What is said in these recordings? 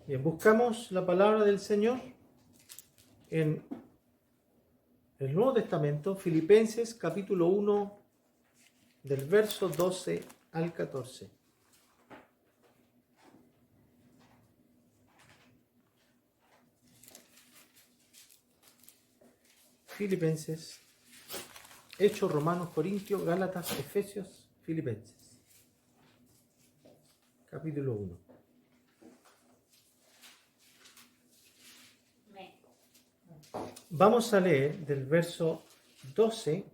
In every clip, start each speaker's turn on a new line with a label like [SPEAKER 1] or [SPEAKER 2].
[SPEAKER 1] Bien, buscamos la palabra del Señor en el Nuevo Testamento, Filipenses capítulo 1, del verso 12 al 14. Filipenses, Hechos, Romanos, Corintios, Gálatas, Efesios, Filipenses. Capítulo 1. Vamos a leer del verso 12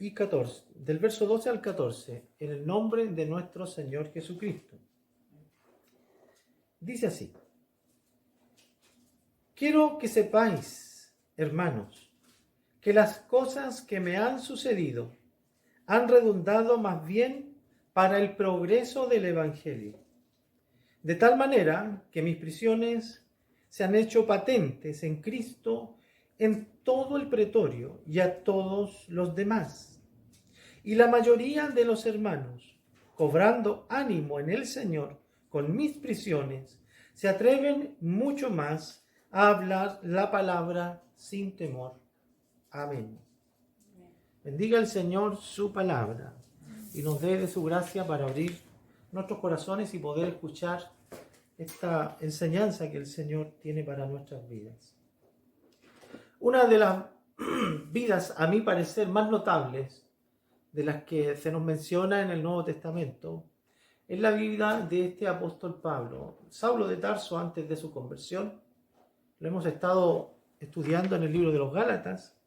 [SPEAKER 1] y 14, del verso 12 al 14, en el nombre de nuestro Señor Jesucristo. Dice así: quiero que sepáis, hermanos, que las cosas que me han sucedido han redundado más bien para el progreso del Evangelio. De tal manera que mis prisiones se han hecho patentes en Cristo en todo el pretorio y a todos los demás. Y la mayoría de los hermanos, cobrando ánimo en el Señor con mis prisiones, se atreven mucho más a hablar la palabra sin temor. Amén. Bendiga el Señor su palabra y nos dé de su gracia para abrir nuestros corazones y poder escuchar esta enseñanza que el Señor tiene para nuestras vidas. Una de las vidas, a mi parecer, más notables de las que se nos menciona en el Nuevo Testamento es la vida de este apóstol Pablo, Saulo de Tarso, antes de su conversión. Lo hemos estado estudiando en el libro de los Gálatas.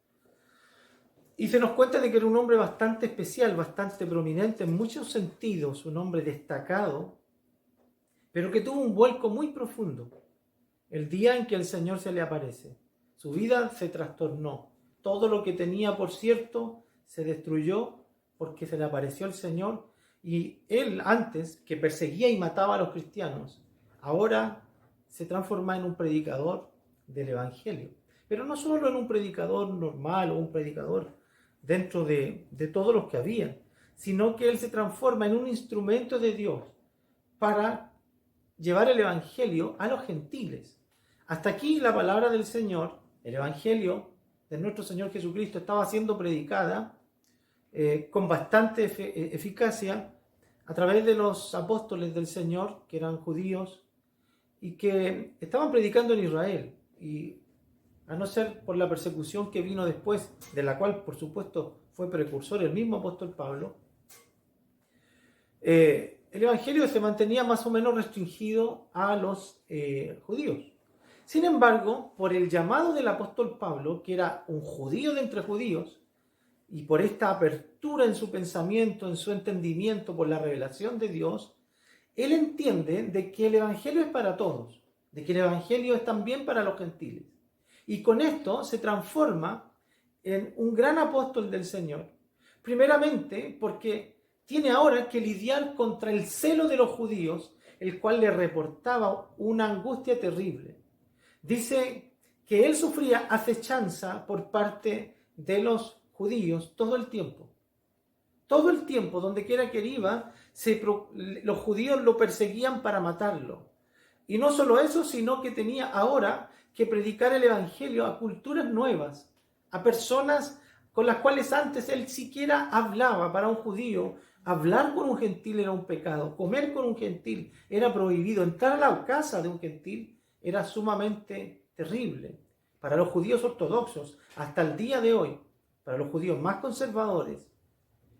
[SPEAKER 1] Y se nos cuenta de que era un hombre bastante especial, bastante prominente en muchos sentidos, un hombre destacado, pero que tuvo un vuelco muy profundo el día en que el Señor se le aparece. Su vida se trastornó. Todo lo que tenía, por cierto, se destruyó porque se le apareció el Señor. Y él, antes, que perseguía y mataba a los cristianos, ahora se transforma en un predicador del Evangelio. Pero no solo en un predicador normal o un predicador dentro de todos los que había, sino que él se transforma en un instrumento de Dios para llevar el Evangelio a los gentiles. Hasta aquí la palabra del Señor, el Evangelio de nuestro Señor Jesucristo, estaba siendo predicada con bastante eficacia a través de los apóstoles del Señor, que eran judíos y que estaban predicando en Israel. Y a no ser por la persecución que vino después, de la cual, por supuesto, fue precursor el mismo apóstol Pablo, el Evangelio se mantenía más o menos restringido a los judíos. Sin embargo, por el llamado del apóstol Pablo, que era un judío de entre judíos, y por esta apertura en su pensamiento, en su entendimiento por la revelación de Dios, él entiende de que el Evangelio es para todos, de que el Evangelio es también para los gentiles. Y con esto se transforma en un gran apóstol del Señor. Primeramente porque tiene ahora que lidiar contra el celo de los judíos, el cual le reportaba una angustia terrible. Dice que él sufría acechanza por parte de los judíos todo el tiempo. Todo el tiempo, donde quiera que iba, los judíos lo perseguían para matarlo. Y no solo eso, sino que tenía ahora que predicar el Evangelio a culturas nuevas, a personas con las cuales antes él siquiera hablaba. Para un judío, hablar con un gentil era un pecado, comer con un gentil era prohibido, entrar a la casa de un gentil era sumamente terrible. Para los judíos ortodoxos, hasta el día de hoy, para los judíos más conservadores,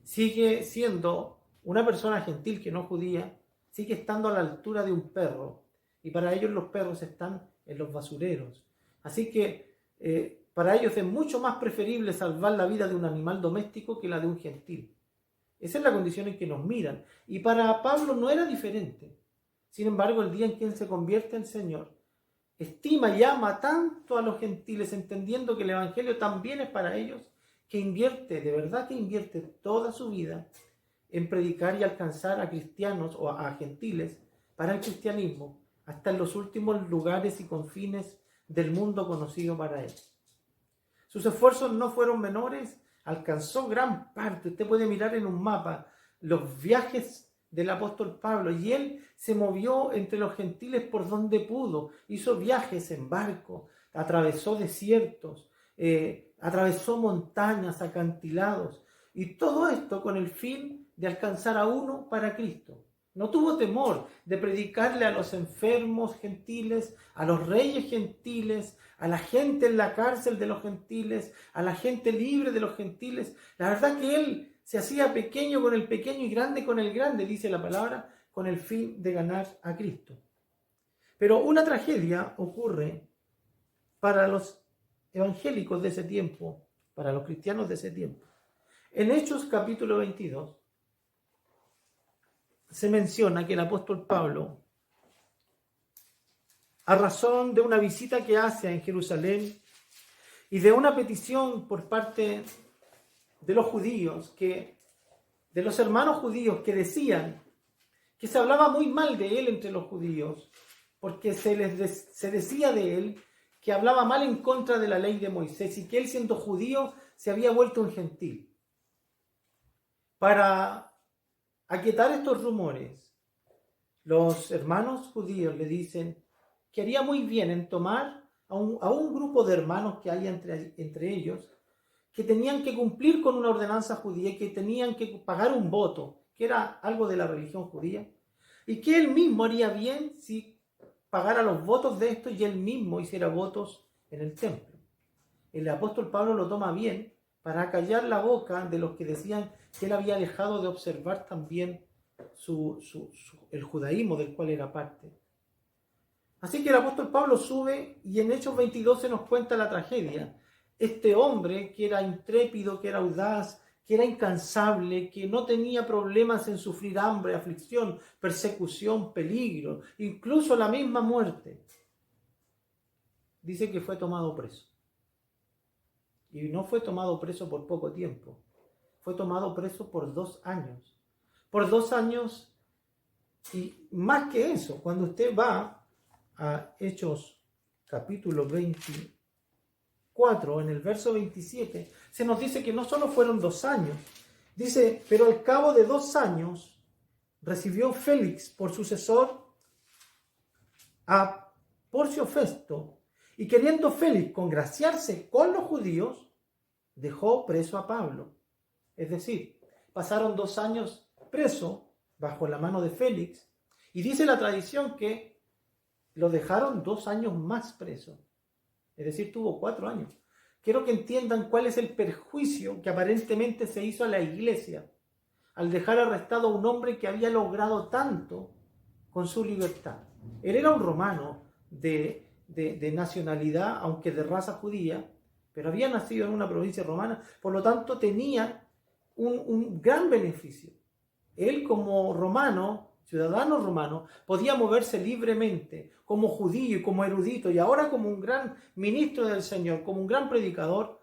[SPEAKER 1] sigue siendo una persona gentil que no judía, sigue estando a la altura de un perro. Y para ellos los perros están en los basureros. Así que para ellos es mucho más preferible salvar la vida de un animal doméstico que la de un gentil. Esa es la condición en que nos miran. Y para Pablo no era diferente. Sin embargo, el día en que él se convierte en Señor, estima y ama tanto a los gentiles, entendiendo que el Evangelio también es para ellos, que invierte, de verdad que invierte toda su vida en predicar y alcanzar a cristianos o a gentiles para el cristianismo, hasta en los últimos lugares y confines del mundo conocido para él. Sus esfuerzos no fueron menores, alcanzó gran parte. Usted puede mirar en un mapa los viajes del apóstol Pablo, y él se movió entre los gentiles por donde pudo, hizo viajes en barco, atravesó desiertos, atravesó montañas, acantilados, y todo esto con el fin de alcanzar a uno para Cristo. No tuvo temor de predicarle a los enfermos gentiles, a los reyes gentiles, a la gente en la cárcel de los gentiles, a la gente libre de los gentiles. La verdad que él se hacía pequeño con el pequeño y grande con el grande, dice la palabra, con el fin de ganar a Cristo. Pero una tragedia ocurre para los evangélicos de ese tiempo, para los cristianos de ese tiempo. En Hechos capítulo 22, se menciona que el apóstol Pablo, a razón de una visita que hace en Jerusalén y de una petición por parte de los judíos, de los hermanos judíos que decían que se hablaba muy mal de él entre los judíos, porque se decía de él que hablaba mal en contra de la ley de Moisés y que él, siendo judío, se había vuelto un gentil. Para aquietar estos rumores, los hermanos judíos le dicen que haría muy bien en tomar a un grupo de hermanos que hay entre ellos, que tenían que cumplir con una ordenanza judía y que tenían que pagar un voto, que era algo de la religión judía, y que él mismo haría bien si pagara los votos de esto y él mismo hiciera votos en el templo. El apóstol Pablo lo toma bien para callar la boca de los que decían que él había dejado de observar también el judaísmo del cual era parte. Así que el apóstol Pablo sube y en Hechos 22 se nos cuenta la tragedia. Este hombre que era intrépido, que era audaz, que era incansable, que no tenía problemas en sufrir hambre, aflicción, persecución, peligro, incluso la misma muerte, dice que fue tomado preso. Y no fue tomado preso por poco tiempo, fue tomado preso por 2 años. Por 2 años y más que eso, cuando usted va a Hechos capítulo 24, en el verso 27, se nos dice que no solo fueron 2 años, dice, pero al cabo de 2 años recibió Félix por sucesor a Porcio Festo, y queriendo Félix congraciarse con los judíos, dejó preso a Pablo. Es decir, pasaron 2 años preso bajo la mano de Félix, y dice la tradición que lo dejaron 2 años más preso. Es decir, tuvo 4 años. Quiero que entiendan cuál es el perjuicio que aparentemente se hizo a la iglesia al dejar arrestado a un hombre que había logrado tanto con su libertad. Él era un romano de nacionalidad, aunque de raza judía, pero había nacido en una provincia romana, por lo tanto tenía un gran beneficio. Él como romano, ciudadano romano, podía moverse libremente como judío y como erudito, y ahora como un gran ministro del Señor, como un gran predicador.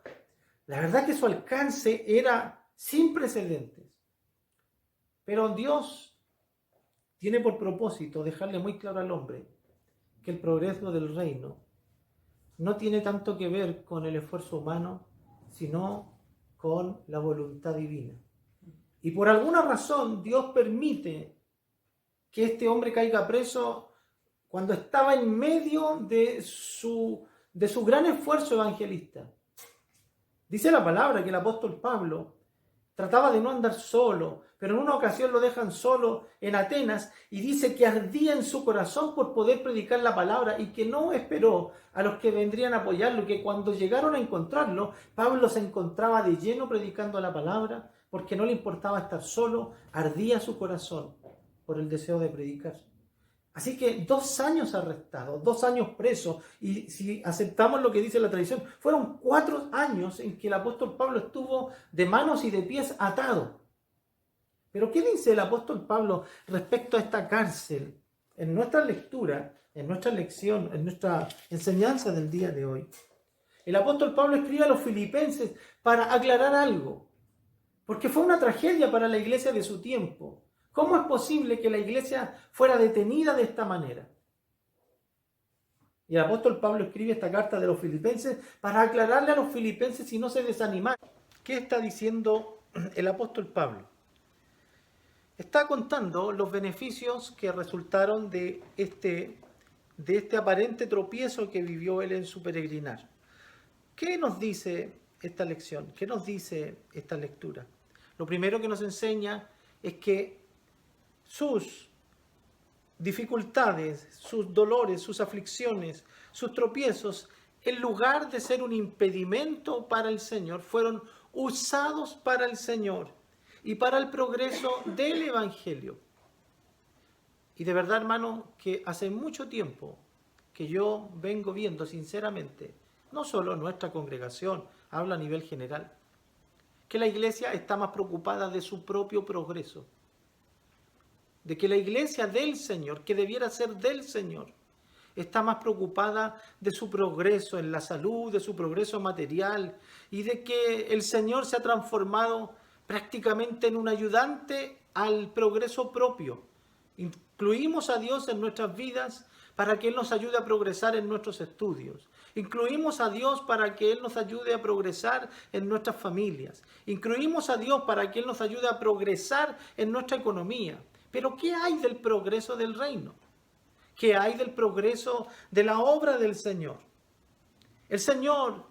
[SPEAKER 1] La verdad que su alcance era sin precedentes. Pero Dios tiene por propósito dejarle muy claro al hombre que el progreso del reino no tiene tanto que ver con el esfuerzo humano, sino con la voluntad divina. Y por alguna razón Dios permite que este hombre caiga preso cuando estaba en medio de su gran esfuerzo evangelista. Dice la palabra que el apóstol Pablo trataba de no andar solo, pero en una ocasión lo dejan solo en Atenas y dice que ardía en su corazón por poder predicar la palabra y que no esperó a los que vendrían a apoyarlo, que cuando llegaron a encontrarlo, Pablo se encontraba de lleno predicando la palabra porque no le importaba estar solo, ardía su corazón por el deseo de predicar. Así que 2 años arrestado, 2 años preso, y si aceptamos lo que dice la tradición, fueron 4 años en que el apóstol Pablo estuvo de manos y de pies atado. Pero ¿qué dice el apóstol Pablo respecto a esta cárcel? En nuestra lectura, en nuestra lección, en nuestra enseñanza del día de hoy, el apóstol Pablo escribe a los filipenses para aclarar algo, porque fue una tragedia para la iglesia de su tiempo. ¿Cómo es posible que la iglesia fuera detenida de esta manera? Y el apóstol Pablo escribe esta carta de los filipenses para aclararle a los filipenses y no se desanimaran. ¿Qué está diciendo el apóstol Pablo? está contando los beneficios que resultaron de este aparente tropiezo que vivió él en su peregrinar. ¿Qué nos dice esta lección? ¿Qué nos dice esta lectura? Lo primero que nos enseña es que sus dificultades, sus dolores, sus aflicciones, sus tropiezos, en lugar de ser un impedimento para el Señor, fueron usados para el Señor y para el progreso del Evangelio. Y de verdad, hermano, que hace mucho tiempo que yo vengo viendo sinceramente, no solo nuestra congregación, hablo a nivel general, que la iglesia está más preocupada de su propio progreso, de que la iglesia del Señor, que debiera ser del Señor, está más preocupada de su progreso en la salud, de su progreso material, y de que el Señor se ha transformado prácticamente en un ayudante al progreso propio. Incluimos a Dios en nuestras vidas para que Él nos ayude a progresar en nuestros estudios. Incluimos a Dios para que Él nos ayude a progresar en nuestras familias. Incluimos a Dios para que Él nos ayude a progresar en nuestra economía. Pero ¿qué hay del progreso del reino? ¿Qué hay del progreso de la obra del Señor? El Señor,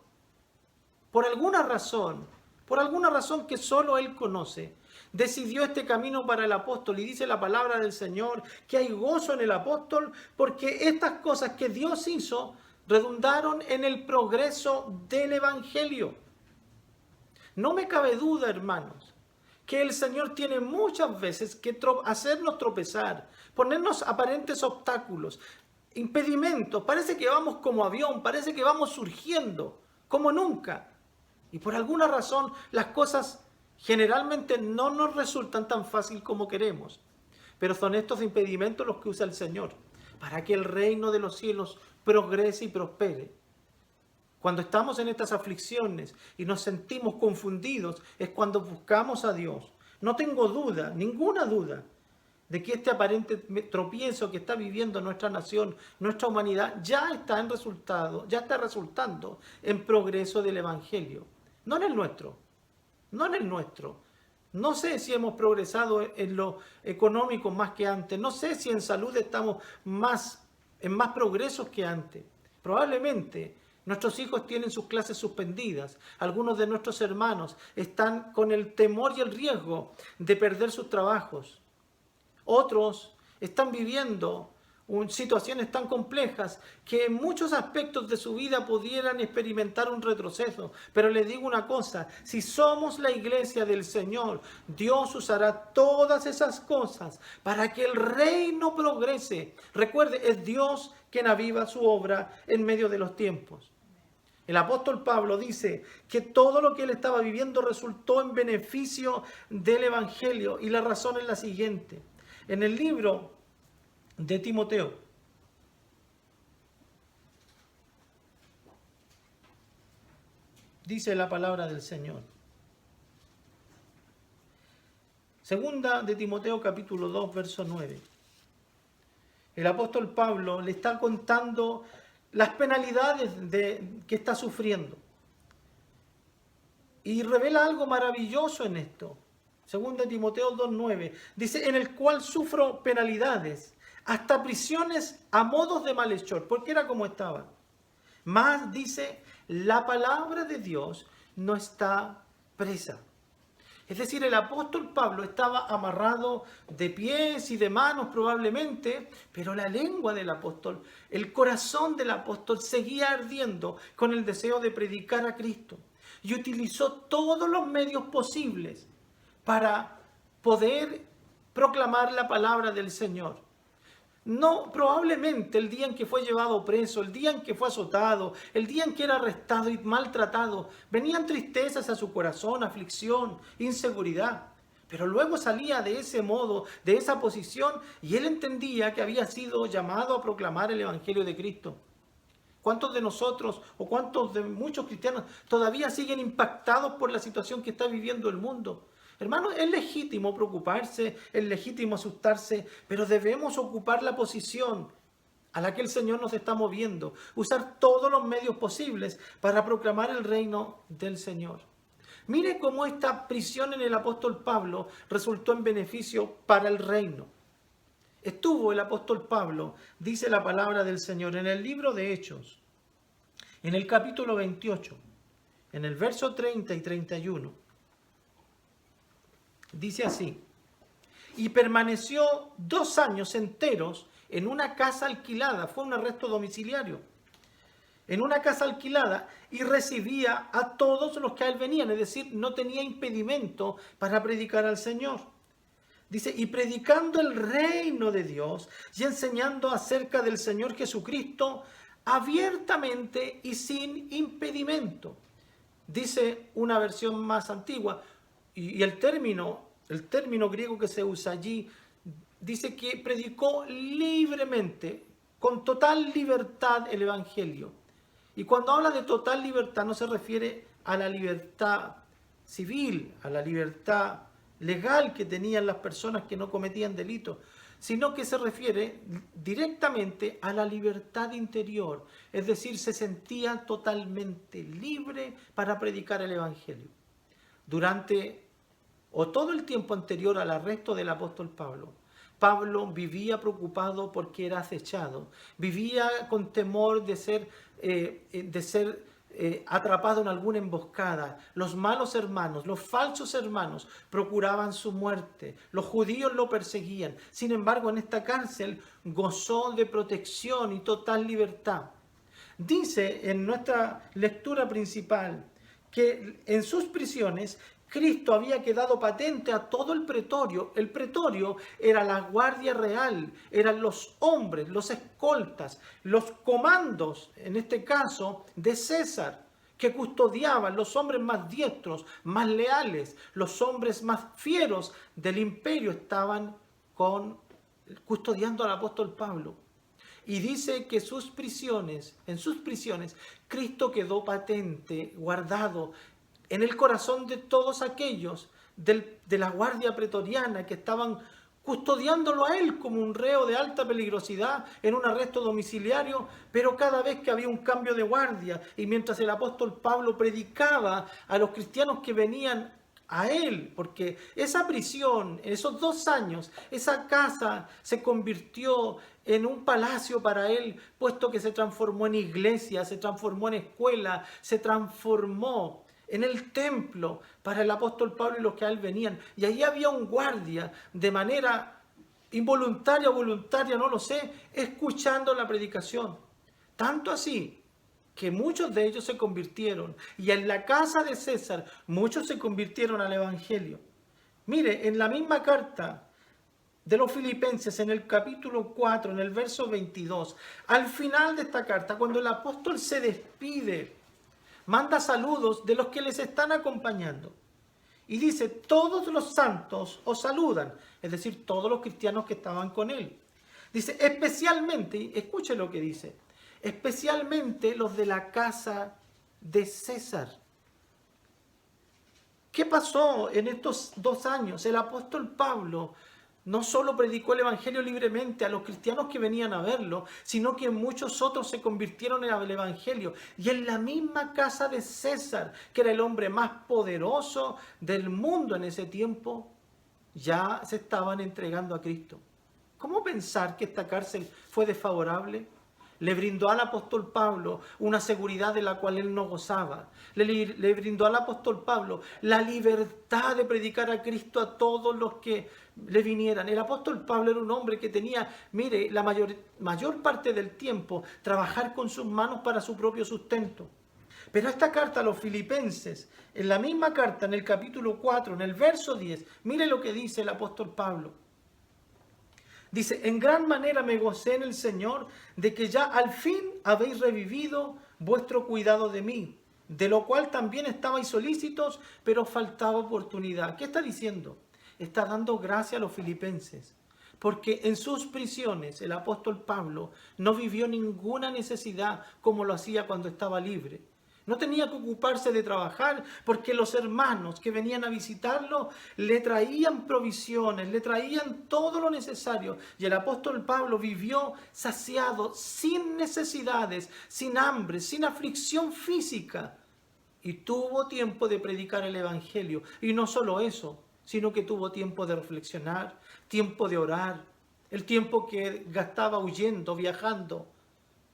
[SPEAKER 1] por alguna razón que solo Él conoce, decidió este camino para el apóstol, y dice la palabra del Señor que hay gozo en el apóstol porque estas cosas que Dios hizo redundaron en el progreso del Evangelio. No me cabe duda, hermanos, que el Señor tiene muchas veces que hacernos tropezar, ponernos aparentes obstáculos, impedimentos. Parece que vamos como avión, parece que vamos surgiendo como nunca. Y por alguna razón las cosas generalmente no nos resultan tan fácil como queremos. Pero son estos impedimentos los que usa el Señor para que el reino de los cielos progrese y prospere. Cuando estamos en estas aflicciones y nos sentimos confundidos, es cuando buscamos a Dios. No tengo duda, ninguna duda, de que este aparente tropiezo que está viviendo nuestra nación, nuestra humanidad, ya está resultando en progreso del Evangelio. No en el nuestro, no en el nuestro. No sé si hemos progresado en lo económico más que antes. No sé si en salud estamos en más progresos que antes. Probablemente nuestros hijos tienen sus clases suspendidas. Algunos de nuestros hermanos están con el temor y el riesgo de perder sus trabajos. Otros están viviendo situaciones tan complejas que en muchos aspectos de su vida pudieran experimentar un retroceso. Pero les digo una cosa, si somos la iglesia del Señor, Dios usará todas esas cosas para que el reino progrese. Recuerde, es Dios quien aviva su obra en medio de los tiempos. El apóstol Pablo dice que todo lo que él estaba viviendo resultó en beneficio del Evangelio, y la razón es la siguiente. En el libro de Timoteo, dice la palabra del Señor. Segunda de Timoteo capítulo 2, verso 9. El apóstol Pablo le está contando las penalidades que está sufriendo. Y revela algo maravilloso en esto. Segunda de Timoteo 2:9. Dice, en el cual sufro penalidades, hasta prisiones a modos de malhechor, porque era como estaba. Mas dice, la palabra de Dios no está presa. Es decir, el apóstol Pablo estaba amarrado de pies y de manos probablemente, pero la lengua del apóstol, el corazón del apóstol seguía ardiendo con el deseo de predicar a Cristo. Y utilizó todos los medios posibles para poder proclamar la palabra del Señor. No, probablemente el día en que fue llevado preso, el día en que fue azotado, el día en que era arrestado y maltratado, venían tristezas a su corazón, aflicción, inseguridad. Pero luego salía de ese modo, de esa posición, y él entendía que había sido llamado a proclamar el Evangelio de Cristo. ¿Cuántos de nosotros o cuántos de muchos cristianos todavía siguen impactados por la situación que está viviendo el mundo? Hermanos, es legítimo preocuparse, es legítimo asustarse, pero debemos ocupar la posición a la que el Señor nos está moviendo, usar todos los medios posibles para proclamar el reino del Señor. Mire cómo esta prisión en el apóstol Pablo resultó en beneficio para el reino. Estuvo el apóstol Pablo, dice la palabra del Señor, en el libro de Hechos, en el capítulo 28, en el verso 30 y 31. Dice así: y permaneció 2 años enteros en una casa alquilada, fue un arresto domiciliario, en una casa alquilada, y recibía a todos los que a él venían, es decir, no tenía impedimento para predicar al Señor. Dice, y predicando el reino de Dios y enseñando acerca del Señor Jesucristo abiertamente y sin impedimento. Dice una versión más antigua, y el término griego que se usa allí, dice que predicó libremente, con total libertad el Evangelio. Y cuando habla de total libertad no se refiere a la libertad civil, a la libertad legal que tenían las personas que no cometían delitos, sino que se refiere directamente a la libertad interior, es decir, se sentía totalmente libre para predicar el Evangelio. Durante o todo el tiempo anterior al arresto del apóstol Pablo, Pablo vivía preocupado porque era acechado, vivía con temor de ser atrapado en alguna emboscada. Los malos hermanos, los falsos hermanos procuraban su muerte, los judíos lo perseguían. Sin embargo, en esta cárcel gozó de protección y total libertad. Dice en nuestra lectura principal que en sus prisiones Cristo había quedado patente a todo el pretorio. El pretorio era la guardia real, eran los hombres, los escoltas, los comandos, en este caso, de César, que custodiaban, los hombres más diestros, más leales, los hombres más fieros del imperio estaban custodiando al apóstol Pablo. Y dice que en sus prisiones, Cristo quedó patente, guardado en el corazón de todos aquellos de la guardia pretoriana que estaban custodiándolo a él como un reo de alta peligrosidad en un arresto domiciliario, pero cada vez que había un cambio de guardia y mientras el apóstol Pablo predicaba a los cristianos que venían a él, porque esa prisión, en esos 2 años, esa casa se convirtió en un palacio para él, puesto que se transformó en iglesia, se transformó en escuela, se transformó en el templo para el apóstol Pablo y los que a él venían. Y ahí había un guardia, de manera involuntaria o voluntaria, no lo sé, escuchando la predicación. Tanto así que muchos de ellos se convirtieron. Y en la casa de César, muchos se convirtieron al Evangelio. Mire, en la misma carta de los Filipenses, en el capítulo 4, en el verso 22, al final de esta carta, cuando el apóstol se despide, manda saludos de los que les están acompañando. Y dice, todos los santos os saludan, es decir, todos los cristianos que estaban con él. Dice, especialmente, escuche lo que dice, especialmente los de la casa de César. ¿Qué pasó en estos 2 años? El apóstol Pablo no solo predicó el Evangelio libremente a los cristianos que venían a verlo, sino que muchos otros se convirtieron en el Evangelio. Y en la misma casa de César, que era el hombre más poderoso del mundo en ese tiempo, ya se estaban entregando a Cristo. ¿Cómo pensar que esta cárcel fue desfavorable? Le brindó al apóstol Pablo una seguridad de la cual él no gozaba. Le brindó al apóstol Pablo la libertad de predicar a Cristo a todos los que le vinieran. El apóstol Pablo era un hombre que tenía, mire, la mayor parte del tiempo trabajar con sus manos para su propio sustento. Pero esta carta a los Filipenses, en la misma carta, en el capítulo 4, en el verso 10, mire lo que dice el apóstol Pablo. Dice, en gran manera me gocé en el Señor de que ya al fin habéis revivido vuestro cuidado de mí, de lo cual también estabais solícitos, pero faltaba oportunidad. ¿Qué está diciendo? Está dando gracia a los filipenses, porque en sus prisiones el apóstol Pablo no vivió ninguna necesidad como lo hacía cuando estaba libre. No tenía que ocuparse de trabajar porque los hermanos que venían a visitarlo le traían provisiones, le traían todo lo necesario. Y el apóstol Pablo vivió saciado, sin necesidades, sin hambre, sin aflicción física. Y tuvo tiempo de predicar el Evangelio. Y no solo eso, sino que tuvo tiempo de reflexionar, tiempo de orar. El tiempo que gastaba huyendo, viajando,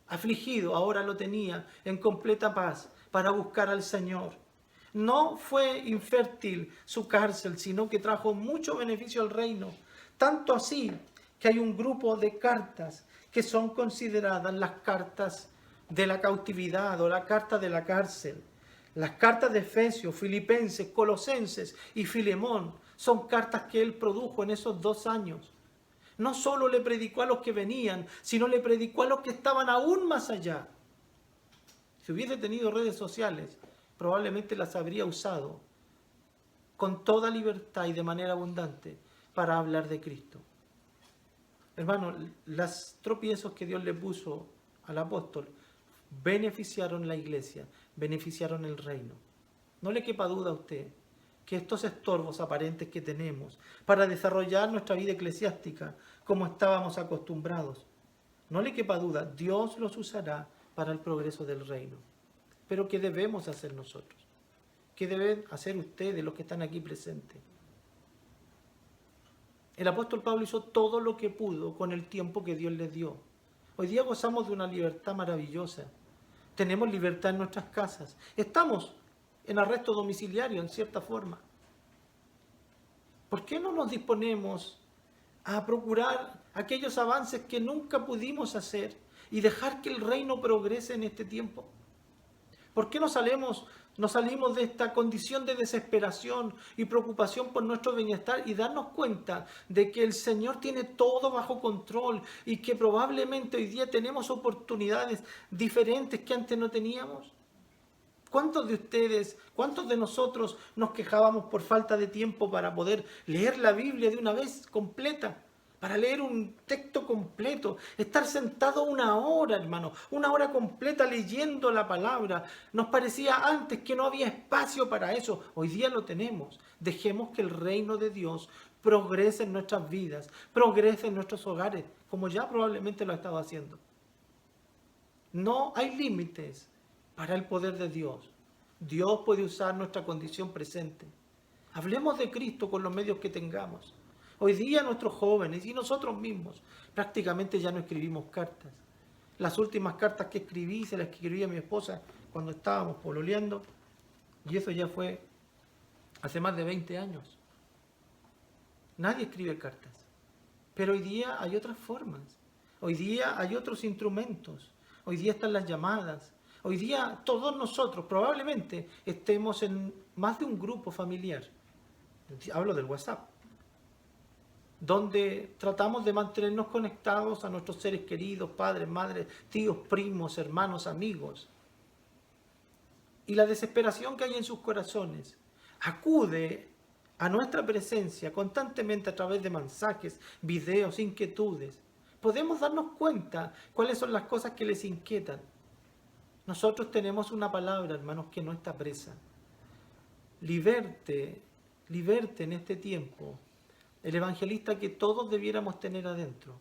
[SPEAKER 1] afligido, ahora lo tenía en completa paz para buscar al Señor. No fue infértil su cárcel, sino que trajo mucho beneficio al reino. Tanto así que hay un grupo de cartas que son consideradas las cartas de la cautividad o la carta de la cárcel. Las cartas de Efesios, Filipenses, Colosenses y Filemón son cartas que él produjo en esos 2 años. No solo le predicó a los que venían, sino le predicó a los que estaban aún más allá. Si hubiese tenido redes sociales, probablemente las habría usado con toda libertad y de manera abundante para hablar de Cristo. Hermano, los tropiezos que Dios le puso al apóstol beneficiaron la iglesia, beneficiaron el reino. No le quepa duda a usted que estos estorbos aparentes que tenemos para desarrollar nuestra vida eclesiástica como estábamos acostumbrados, no le quepa duda, Dios los usará para el progreso del reino. Pero ¿qué debemos hacer nosotros? ¿Qué deben hacer ustedes, los que están aquí presentes? El apóstol Pablo hizo todo lo que pudo con el tiempo que Dios les dio. Hoy día gozamos de una libertad maravillosa. Tenemos libertad en nuestras casas. Estamos en arresto domiciliario, en cierta forma. ¿Por qué no nos disponemos a procurar aquellos avances que nunca pudimos hacer y dejar que el reino progrese en este tiempo? ¿Por qué no salimos de esta condición de desesperación y preocupación por nuestro bienestar y darnos cuenta de que el Señor tiene todo bajo control y que probablemente hoy día tenemos oportunidades diferentes que antes no teníamos? ¿Cuántos de ustedes, cuántos de nosotros nos quejábamos por falta de tiempo para poder leer la Biblia de una vez completa? Para leer un texto completo, estar sentado 1 hora, hermano, 1 hora completa leyendo la palabra. Nos parecía antes que no había espacio para eso. Hoy día lo tenemos. Dejemos que el reino de Dios progrese en nuestras vidas, progrese en nuestros hogares, como ya probablemente lo ha estado haciendo. No hay límites para el poder de Dios. Dios puede usar nuestra condición presente. Hablemos de Cristo con los medios que tengamos. Hoy día nuestros jóvenes y nosotros mismos prácticamente ya no escribimos cartas. Las últimas cartas que escribí se las escribí a mi esposa cuando estábamos pololeando, y eso ya fue hace más de 20 años. Nadie escribe cartas. Pero hoy día hay otras formas. Hoy día hay otros instrumentos. Hoy día están las llamadas. Hoy día todos nosotros probablemente estemos en más de un grupo familiar. Hablo del WhatsApp, donde tratamos de mantenernos conectados a nuestros seres queridos, padres, madres, tíos, primos, hermanos, amigos. Y la desesperación que hay en sus corazones acude a nuestra presencia constantemente a través de mensajes, videos, inquietudes. Podemos darnos cuenta cuáles son las cosas que les inquietan. Nosotros tenemos una palabra, hermanos, que no está presa. Liberte en este tiempo el evangelista que todos debiéramos tener adentro.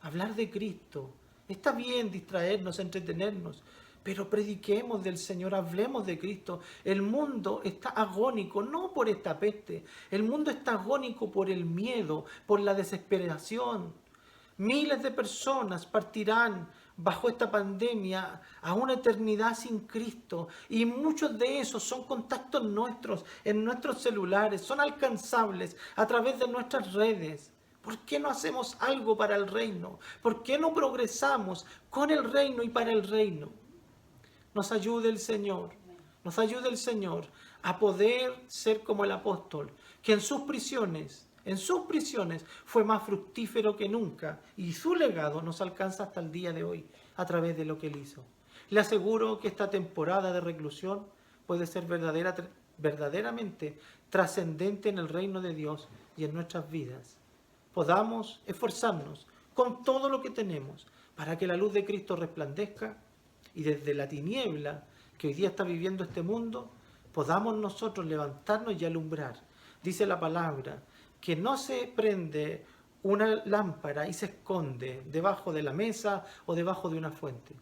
[SPEAKER 1] Hablar de Cristo. Está bien distraernos, entretenernos, pero prediquemos del Señor, hablemos de Cristo. El mundo está agónico, no por esta peste. El mundo está agónico por el miedo, por la desesperación. Miles de personas partirán bajo esta pandemia a una eternidad sin Cristo, y muchos de esos son contactos nuestros en nuestros celulares, son alcanzables a través de nuestras redes. ¿Por qué no hacemos algo para el reino? ¿Por qué no progresamos con el reino y para el reino? Nos ayude el Señor a poder ser como el apóstol, que en sus prisiones fue más fructífero que nunca, y su legado nos alcanza hasta el día de hoy a través de lo que él hizo. Le aseguro que esta temporada de reclusión puede ser verdaderamente trascendente en el reino de Dios y en nuestras vidas. Podamos esforzarnos con todo lo que tenemos para que la luz de Cristo resplandezca, y desde la tiniebla que hoy día está viviendo este mundo, podamos nosotros levantarnos y alumbrar. Dice la palabra que no se prende una lámpara y se esconde debajo de la mesa o debajo de una fuente.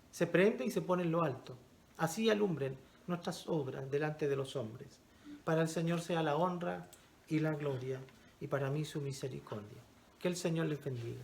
[SPEAKER 1] Se prende y se pone en lo alto. Así alumbren nuestras obras delante de los hombres. Para el Señor sea la honra y la gloria, y para mí su misericordia. Que el Señor les bendiga.